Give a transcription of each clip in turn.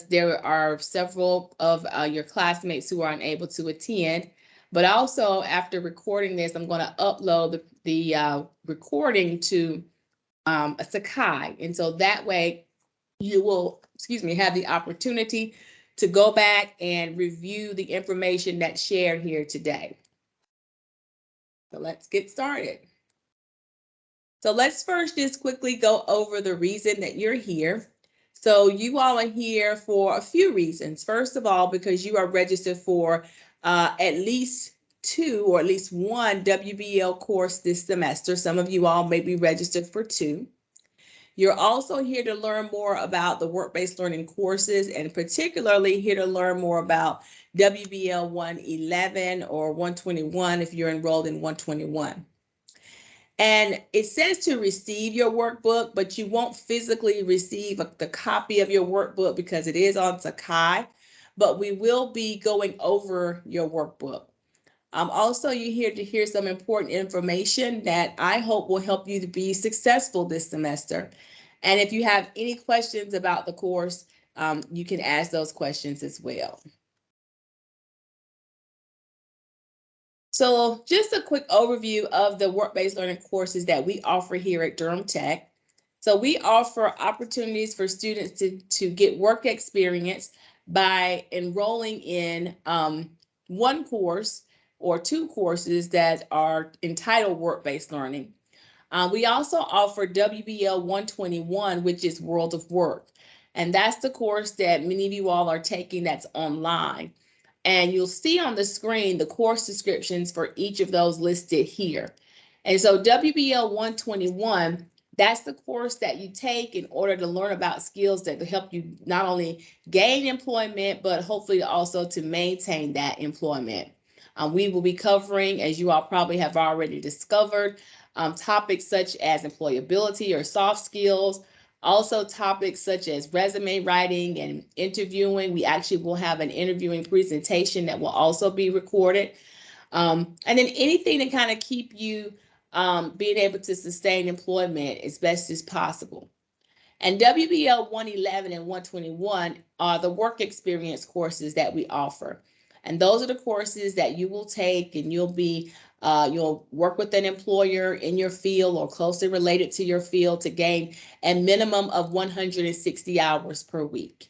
because there are several of your classmates who are unable to attend. But also, after recording this, I'm going to upload the recording to a Sakai. And so that way you will, have the opportunity to go back and review the information that's shared here today. So let's get started. So let's first just quickly go over the reason that you're here. So you all are here for a few reasons. First of all, because you are registered for at least 2 or at least 1 WBL course this semester. Some of you all may be registered for 2. You're also here to learn more about the work-based learning courses, and particularly here to learn more about WBL 111 or 121 if you're enrolled in 121. And it says to receive your workbook, but you won't physically receive the copy of your workbook because it is on Sakai, but we will be going over your workbook. Also, you're here to hear some important information that I hope will help you to be successful this semester. And if you have any questions about the course, you can ask those questions as well. So just a quick overview of the work-based learning courses that we offer here at Durham Tech. So we offer opportunities for students to get work experience by enrolling in one course or 2 courses that are entitled work-based learning. We also offer WBL 121, which is World of Work. And that's the course that many of you all are taking that's online. And you'll see on the screen the course descriptions for each of those listed here. And so WBL 121, that's the course that you take in order to learn about skills that will help you not only gain employment, but hopefully also to maintain that employment. We will be covering, as you all probably have already discovered, topics such as employability or soft skills, also topics such as resume writing and interviewing. We actually will have an interviewing presentation that will also be recorded. And then anything to kind of keep you being able to sustain employment as best as possible. And WBL 111 and 121 are the work experience courses that we offer. And those are the courses that you will take, and you'll work with an employer in your field or closely related to your field to gain a minimum of 160 hours per week.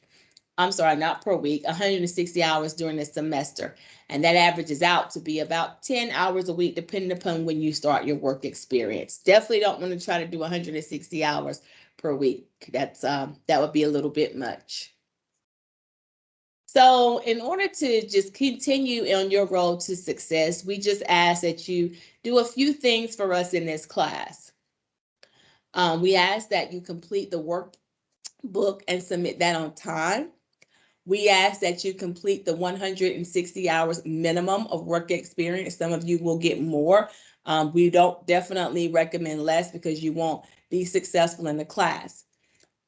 I'm sorry, not per week, 160 hours during the semester. And that averages out to be about 10 hours a week, depending upon when you start your work experience. Definitely don't want to try to do 160 hours per week. That would be a little bit much. So in order to just continue on your road to success, we just ask that you do a few things for us in this class. We ask that you complete the workbook and submit that on time. We ask that you complete the 160 hours minimum of work experience. Some of you will get more. We don't definitely recommend less because you won't be successful in the class.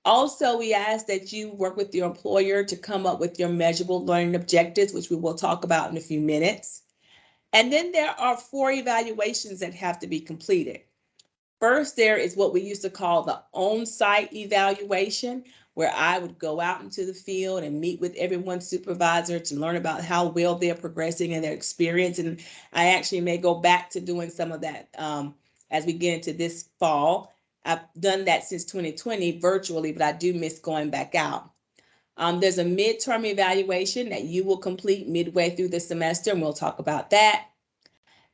Also, we ask that you work with your employer to come up with your measurable learning objectives, which we will talk about in a few minutes. And then there are 4 evaluations that have to be completed. First, there is what we used to call the on-site evaluation, where I would go out into the field and meet with everyone's supervisor to learn about how well they're progressing in their experience. And I actually may go back to doing some of that as we get into this fall. I've done that since 2020 virtually, but I do miss going back out. There's a midterm evaluation that you will complete midway through the semester, and we'll talk about that.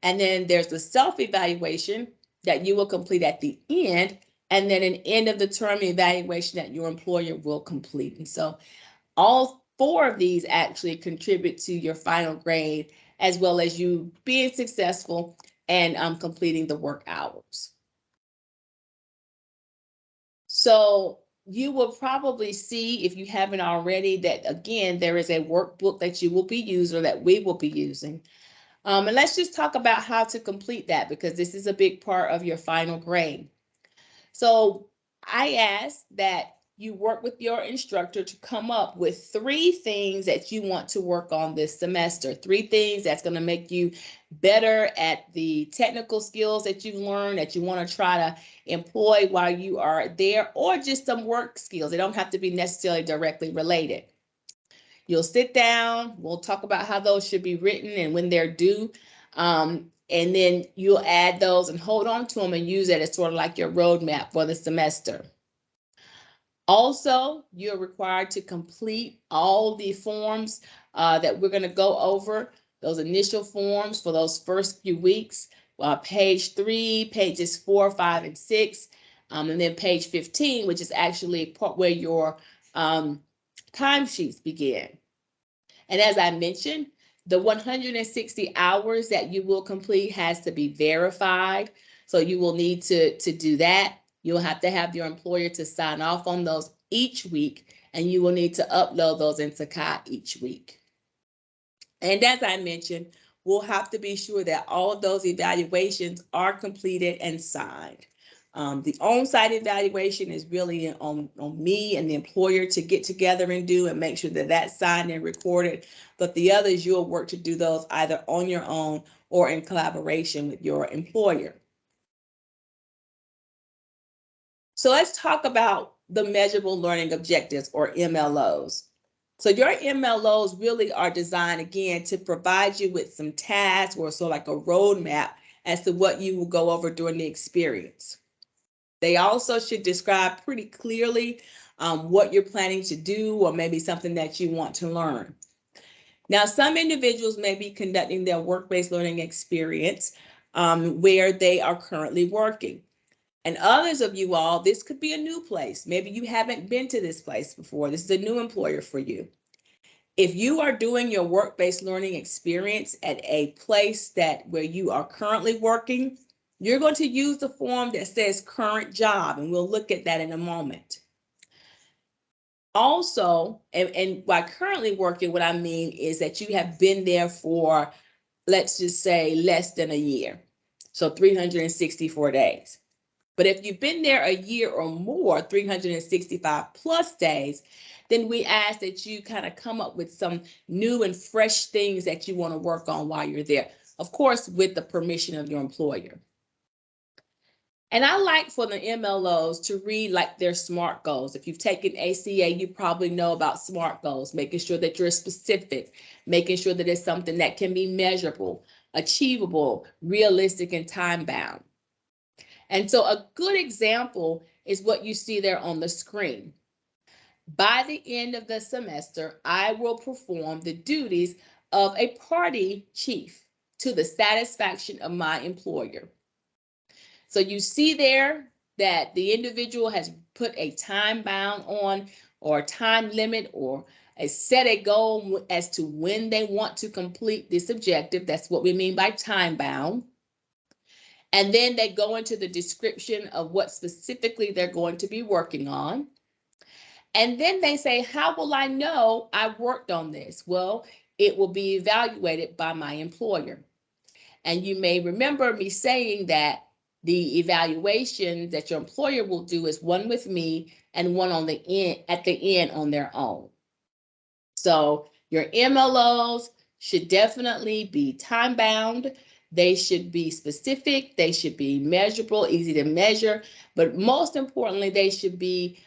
And then there's the self-evaluation that you will complete at the end, and then an end of the term evaluation that your employer will complete. And so all 4 of these actually contribute to your final grade, as well as you being successful and completing the work hours. So you will probably see, if you haven't already, that again, there is a workbook that you will be using, or that we will be using. And let's just talk about how to complete that, because this is a big part of your final grade. So I ask that you work with your instructor to come up with 3 things that you want to work on this semester. 3 things that's going to make you better at the technical skills that you've learned, that you want to try to employ while you are there, or just some work skills. They don't have to be necessarily directly related. You'll sit down, we'll talk about how those should be written and when they're due. And then you'll add those and hold on to them and use it as sort of like your roadmap for the semester. Also, you're required to complete all the forms that we're going to go over, those initial forms for those first few weeks, page 3, pages 4, 5, and 6, and then page 15, which is actually part where your timesheets begin. And as I mentioned, the 160 hours that you will complete has to be verified. So you will need to do that. You'll have to have your employer to sign off on those each week, and you will need to upload those into Kai each week. And as I mentioned, we'll have to be sure that all of those evaluations are completed and signed. The on-site evaluation is really on me and the employer to get together and do and make sure that that's signed and recorded. But the others, you'll work to do those either on your own or in collaboration with your employer. So let's talk about the measurable learning objectives, or MLOs. So your MLOs really are designed, again, to provide you with some tasks or sort of like a roadmap as to what you will go over during the experience. They also should describe pretty clearly what you're planning to do, or maybe something that you want to learn. Now, some individuals may be conducting their work-based learning experience where they are currently working. And others of you all, this could be a new place. Maybe you haven't been to this place before. This is a new employer for you. If you are doing your work-based learning experience at a place where you are currently working, you're going to use the form that says current job, and we'll look at that in a moment. Also, and by currently working, what I mean is that you have been there for, let's just say, less than a year. So 364 days. But if you've been there a year or more, 365 plus days, then we ask that you kind of come up with some new and fresh things that you want to work on while you're there. Of course, with the permission of your employer. And I like for the MLOs to read like their SMART goals. If you've taken ACA, you probably know about SMART goals, making sure that you're specific, making sure that it's something that can be measurable, achievable, realistic, and time-bound. And so a good example is what you see there on the screen. By the end of the semester, I will perform the duties of a party chief to the satisfaction of my employer. So you see there that the individual has put a time bound on, or a time limit, or set a goal as to when they want to complete this objective. That's what we mean by time bound. And then they go into the description of what specifically they're going to be working on. And then they say, how will I know I worked on this? Well, it will be evaluated by my employer. And you may remember me saying that the evaluation that your employer will do is one with me and one on the end, at the end, on their own. So your MLOs should definitely be time bound. They should be specific. They should be measurable, easy to measure. But most importantly, they should be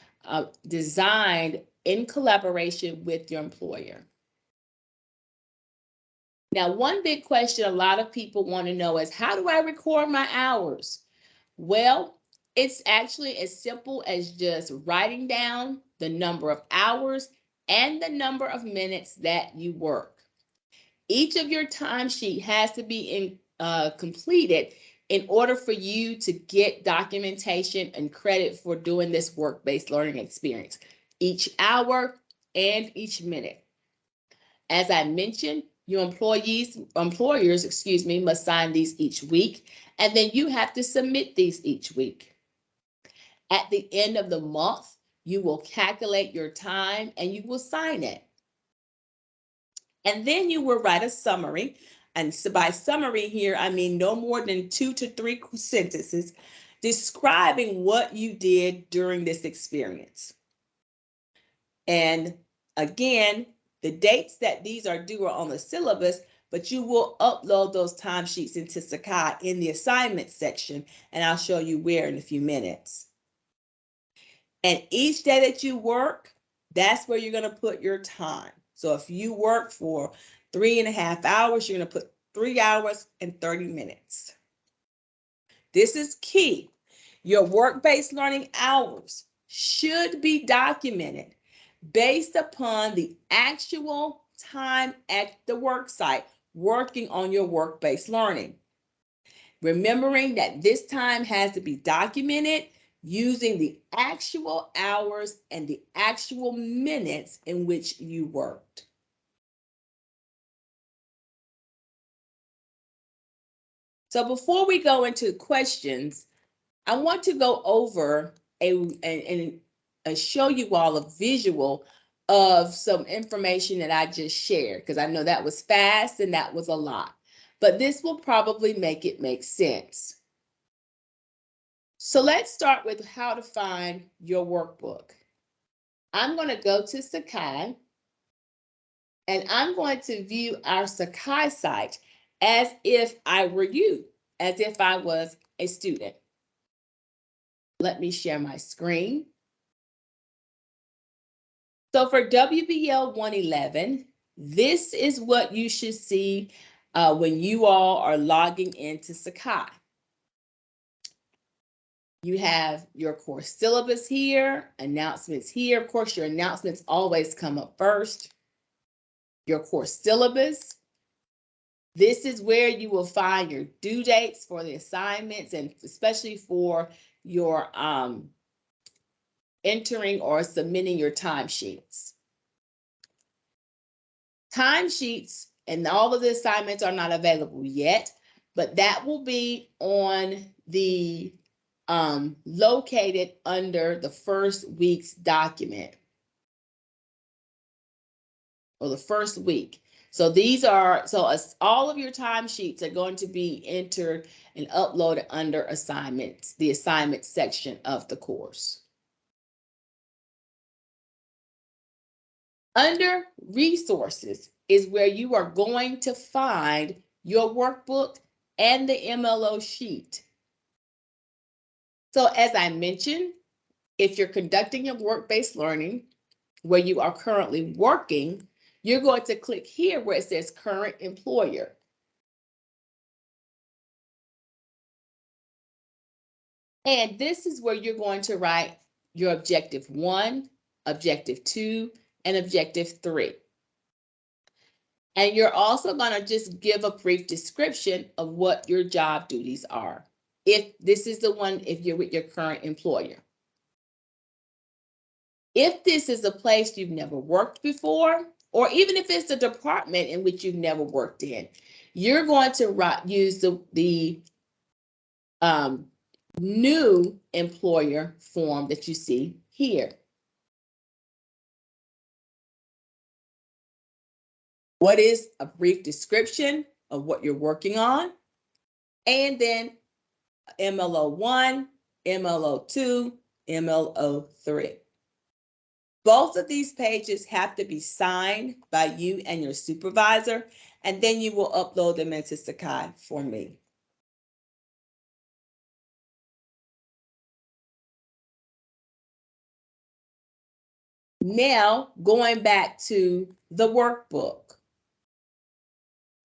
designed in collaboration with your employer. Now, one big question a lot of people want to know is, how do I record my hours? Well, it's actually as simple as just writing down the number of hours and the number of minutes that you work. Each of your timesheet has to be completed in order for you to get documentation and credit for doing this work-based learning experience, each hour and each minute. As I mentioned, your employers, must sign these each week, and then you have to submit these each week. At the end of the month, you will calculate your time and you will sign it. And then you will write a summary. And so by summary here, I mean no more than 2 to 3 sentences describing what you did during this experience. And again, the dates that these are due are on the syllabus, but you will upload those timesheets into Sakai in the assignment section, and I'll show you where in a few minutes. And each day that you work, that's where you're going to put your time. So if you work for 3.5 hours, you're going to put 3 hours and 30 minutes. This is key. Your work-based learning hours should be documented based upon the actual time at the work site working on your work-based learning. Remembering that this time has to be documented using the actual hours and the actual minutes in which you worked. So before we go into questions, I want to go over and show you all a visual of some information that I just shared, because I know that was fast and that was a lot, but this will probably make it make sense. So let's start with how to find your workbook. I'm going to go to Sakai, and I'm going to view our Sakai site as if I were you, as if I was a student. Let me share my screen. So for WBL 111, this is what you should see when you all are logging into Sakai. You have your course syllabus here, announcements here. Of course, your announcements always come up first. Your course syllabus. This is where you will find your due dates for the assignments, and especially for your entering or submitting your timesheets. Timesheets and all of the assignments are not available yet, but that will be on the located under the first week's document, or the first week. So these are, all of your timesheets are going to be entered and uploaded under assignments, the assignment section of the course. Under resources is where you are going to find your workbook and the MLO sheet. So as I mentioned, if you're conducting your work-based learning where you are currently working, you're going to click here where it says current employer. And this is where you're going to write your objective 1, objective 2, and objective 3. And you're also going to just give a brief description of what your job duties are. If this is the one, if you're with your current employer. If this is a place you've never worked before, or even if it's a department in which you've never worked in, you're going to use the new employer form that you see here. What is a brief description of what you're working on? And then MLO 1, MLO 2, MLO 3. Both of these pages have to be signed by you and your supervisor, and then you will upload them into Sakai for me. Now, going back to the workbook.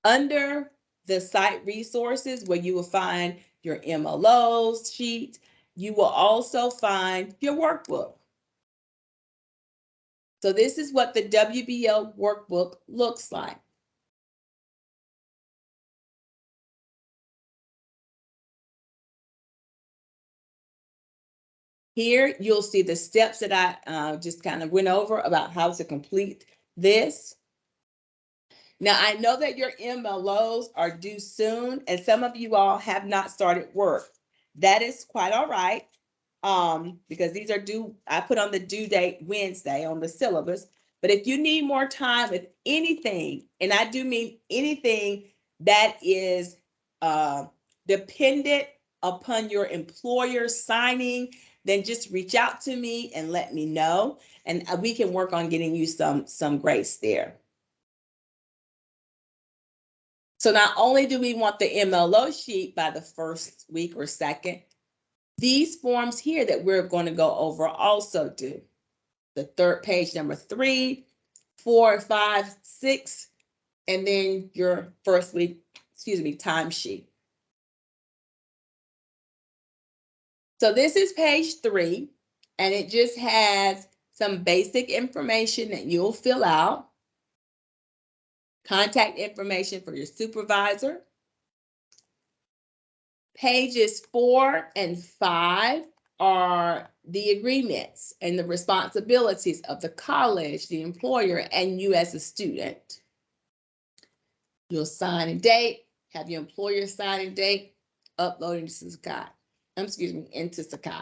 Under the site resources where you will find your MLOs sheet, you will also find your workbook. So this is what the WBL workbook looks like. Here, you'll see the steps that I just kind of went over about how to complete this. Now, I know that your MLOs are due soon, and some of you all have not started work. That is quite all right, because these are due, I put on the due date Wednesday on the syllabus. But if you need more time with anything, and I do mean anything that is dependent upon your employer signing, then just reach out to me and let me know, and we can work on getting you some grace there. So not only do we want the MLO sheet by the first week or second, these forms here that we're going to go over also do. The third page, number 3, 4, 5, 6, and then your first week, timesheet. So this is page 3, and it just has some basic information that you'll fill out. Contact information for your supervisor. Pages 4 and 5 are the agreements and the responsibilities of the college, the employer, and you as a student. You'll sign and date, have your employer sign and date, upload into Sakai. Into Sakai.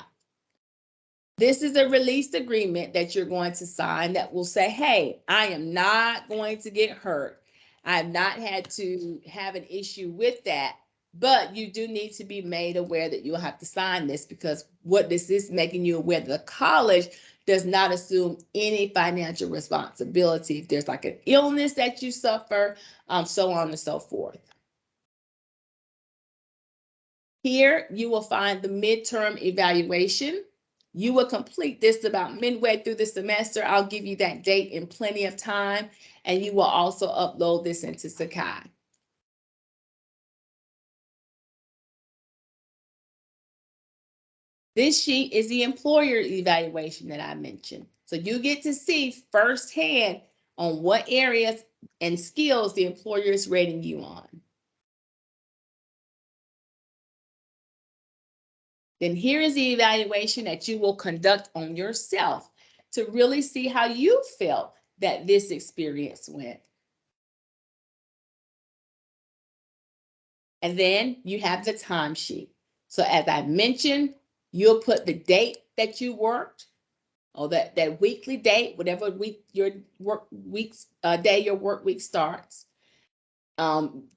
This is a release agreement that you're going to sign that will say, hey, I am not going to get hurt. I have not had to have an issue with that, but you do need to be made aware that you'll have to sign this, because what this is making you aware that the college does not assume any financial responsibility if there's like an illness that you suffer, so on and so forth. Here you will find the midterm evaluation. You will complete this about midway through the semester. I'll give you that date in plenty of time, and you will also upload this into Sakai. This sheet is the employer evaluation that I mentioned. So you get to see firsthand on what areas and skills the employer is rating you on. Then here is the evaluation that you will conduct on yourself to really see how you felt that this experience went. And then you have the timesheet. So as I mentioned, you'll put the date that you worked, or that weekly date, whatever week your work week's day your work week starts.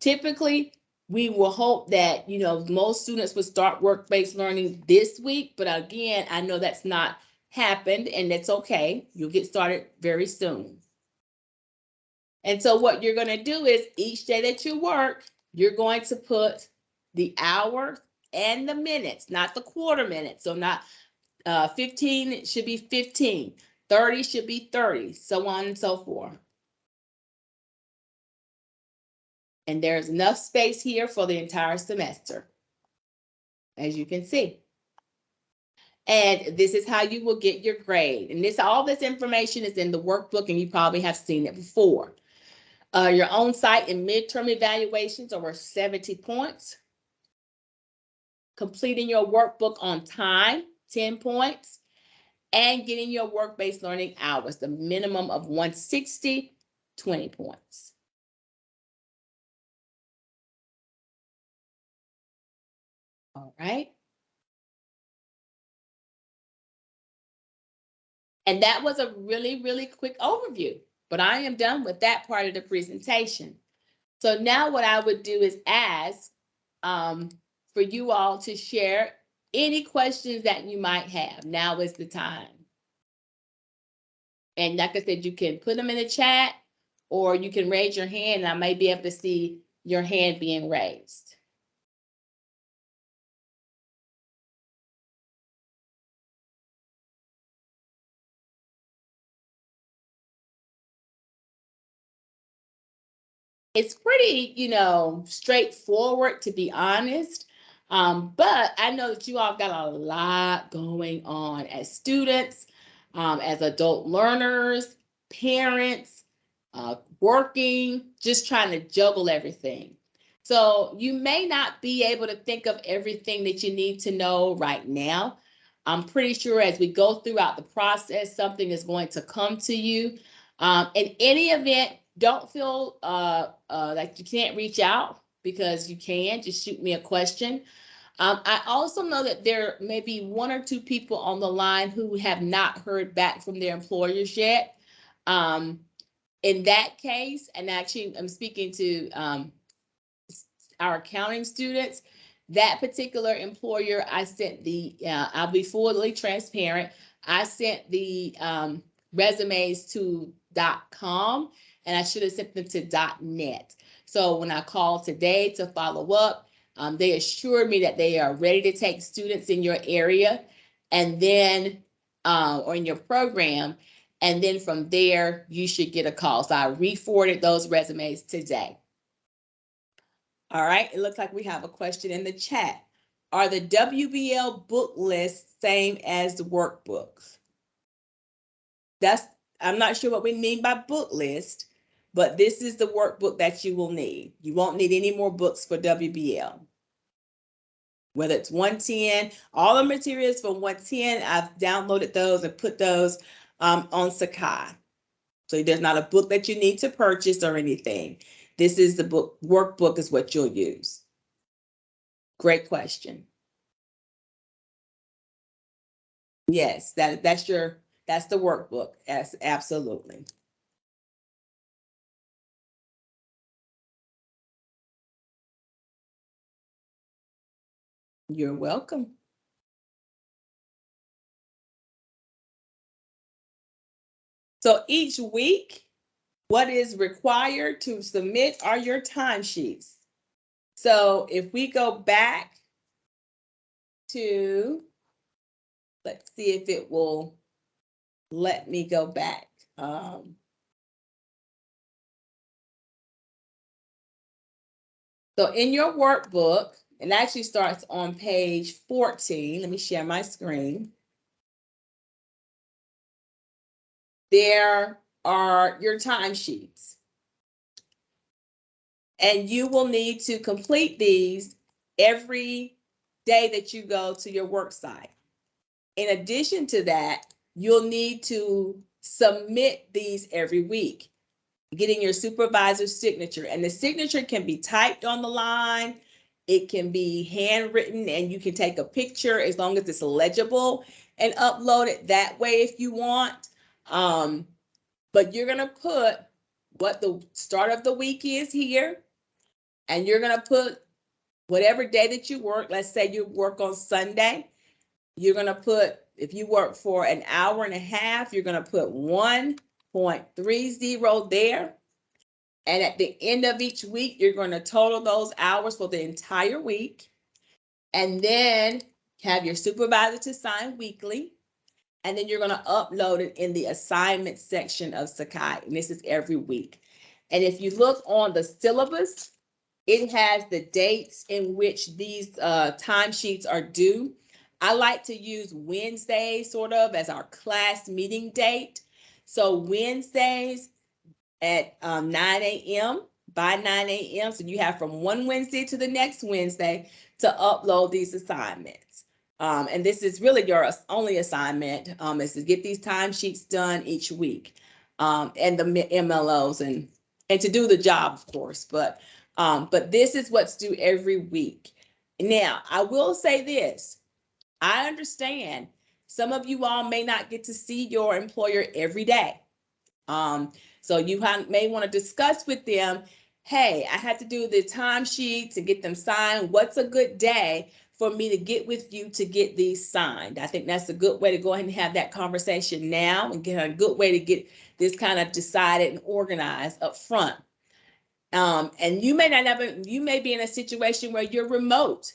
Typically, we will hope that, most students would start work-based learning this week, but again, I know that's not happened, and that's okay. You'll get started very soon. And so what you're going to do is each day that you work, you're going to put the hours and the minutes, not the quarter minutes. So not 15, it should be 15, 30 should be 30, so on and so forth. And there's enough space here for the entire semester, as you can see. And this is how you will get your grade. And all this information is in the workbook, and you probably have seen it before. Your on-site and midterm evaluations are worth 70 points. Completing your workbook on time, 10 points. And getting your work-based learning hours, the minimum of 160, 20 points. All right. And that was a really, really quick overview, but I am done with that part of the presentation. So now what I would do is ask for you all to share any questions that you might have. Now is the time. And like I said, you can put them in the chat, or you can raise your hand, and I may be able to see your hand being raised. It's pretty, straightforward, to be honest. But I know that you all got a lot going on as students, as adult learners, parents, working, just trying to juggle everything. So you may not be able to think of everything that you need to know right now. I'm pretty sure as we go throughout the process, something is going to come to you. In any event, don't feel like you can't reach out, because you can. Just shoot me a question. I also know that there may be 1 or 2 people on the line who have not heard back from their employers yet. In that case, and actually I'm speaking to our accounting students, that particular employer, I sent I'll be fully transparent. I sent the resumes to .com, and I should have sent them to .net. So when I called today to follow up, they assured me that they are ready to take students in your area, and then or in your program. And then from there, you should get a call. So I re-forwarded those resumes today. All right, it looks like we have a question in the chat. Are the WBL book lists same as the workbooks? I'm not sure what we mean by book list, but this is the workbook that you will need. You won't need any more books for WBL. Whether it's 110, all the materials for 110, I've downloaded those and put those on Sakai. So there's not a book that you need to purchase or anything. This is the book, workbook is what you'll use. Great question. Yes, that's the workbook. Yes, absolutely. You're welcome. So each week, what is required to submit are your timesheets. So if we go back to, let's see if it will let me go back. So in your workbook, it actually starts on page 14. Let me share my screen. There are your timesheets. And you will need to complete these every day that you go to your work site. In addition to that, you'll need to submit these every week, getting your supervisor's signature. And the signature can be typed on the line. It can be handwritten, and you can take a picture as long as it's legible and upload it that way if you want. But you're going to put what the start of the week is here, and you're going to put whatever day that you work. Let's say you work on Sunday. You're going to put, if you work for an hour and a half, you're going to put 1.30 there. And at the end of each week, you're going to total those hours for the entire week. And then have your supervisor to sign weekly. And then you're going to upload it in the assignment section of Sakai. And this is every week. And if you look on the syllabus, it has the dates in which these timesheets are due. I like to use Wednesday sort of as our class meeting date. So Wednesdays at 9 a.m. by 9 a.m. So you have from one Wednesday to the next Wednesday to upload these assignments. And this is really your only assignment is to get these timesheets done each week and the MLOs and to do the job, of course. But this is what's due every week. Now, I will say this. I understand some of you all may not get to see your employer every day. So you may want to discuss with them, hey, I had to do the timesheets and get them signed. What's a good day for me to get with you to get these signed? I think that's a good way to go ahead and have that conversation now and get a good way to get this kind of decided and organized up front. And you may be in a situation where you're remote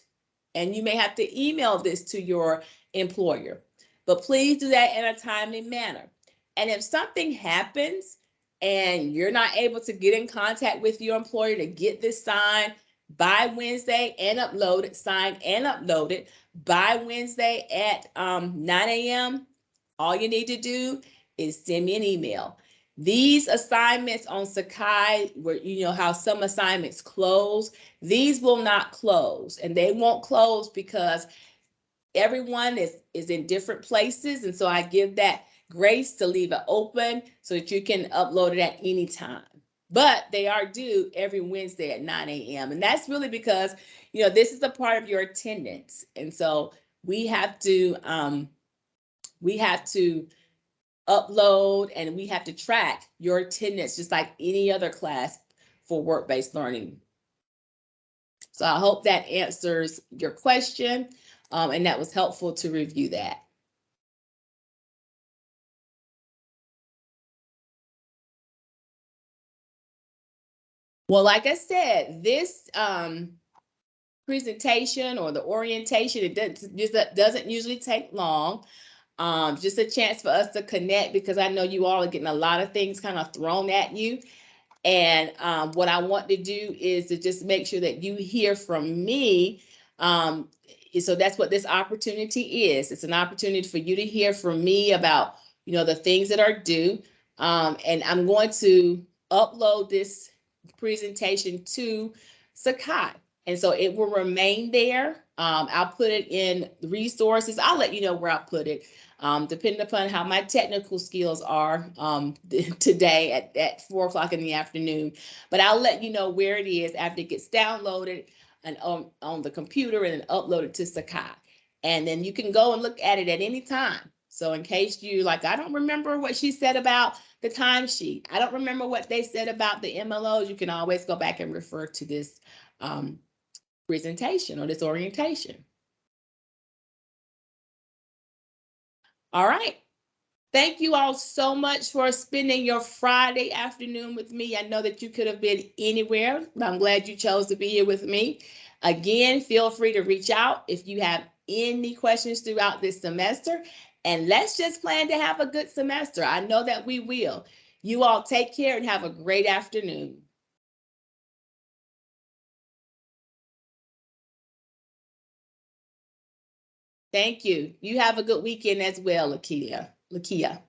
and you may have to email this to your employer, but please do that in a timely manner. And if something happens and you're not able to get in contact with your employer to get this signed by Wednesday and uploaded, signed and uploaded by Wednesday at 9 a.m., all you need to do is send me an email. These assignments on Sakai, where you know how some assignments close, these will not close, and they won't close because everyone is in different places, and so I give that grace to leave it open so that you can upload it at any time. But they are due every Wednesday at 9 a.m. And that's really because, you know, this is a part of your attendance. And so we have to upload and we have to track your attendance just like any other class for work-based learning. So I hope that answers your question, and that was helpful to review that. Well, like I said, this presentation or the orientation, it doesn't usually take long. just a chance for us to connect because I know you all are getting a lot of things kind of thrown at you. And what I want to do is to just make sure that you hear from me. Um, so that's what this opportunity is. It's an opportunity for you to hear from me about, the things that are due. And I'm going to upload this presentation to Sakai. And so it will remain there. I'll put it in resources. I'll let you know where I put it, depending upon how my technical skills are today at 4 o'clock in the afternoon. But I'll let you know where it is after it gets downloaded and on the computer and then uploaded to Sakai. And then you can go and look at it at any time. So in case you like, I don't remember what she said about the timesheet. I don't remember what they said about the MLOs. You can always go back and refer to this presentation or this orientation. All right. Thank you all so much for spending your Friday afternoon with me. I know that you could have been anywhere, but I'm glad you chose to be here with me. Again, feel free to reach out if you have any questions throughout this semester. And let's just plan to have a good semester. I know that we will. You all take care and have a great afternoon. Thank you. You have a good weekend as well, Lakia.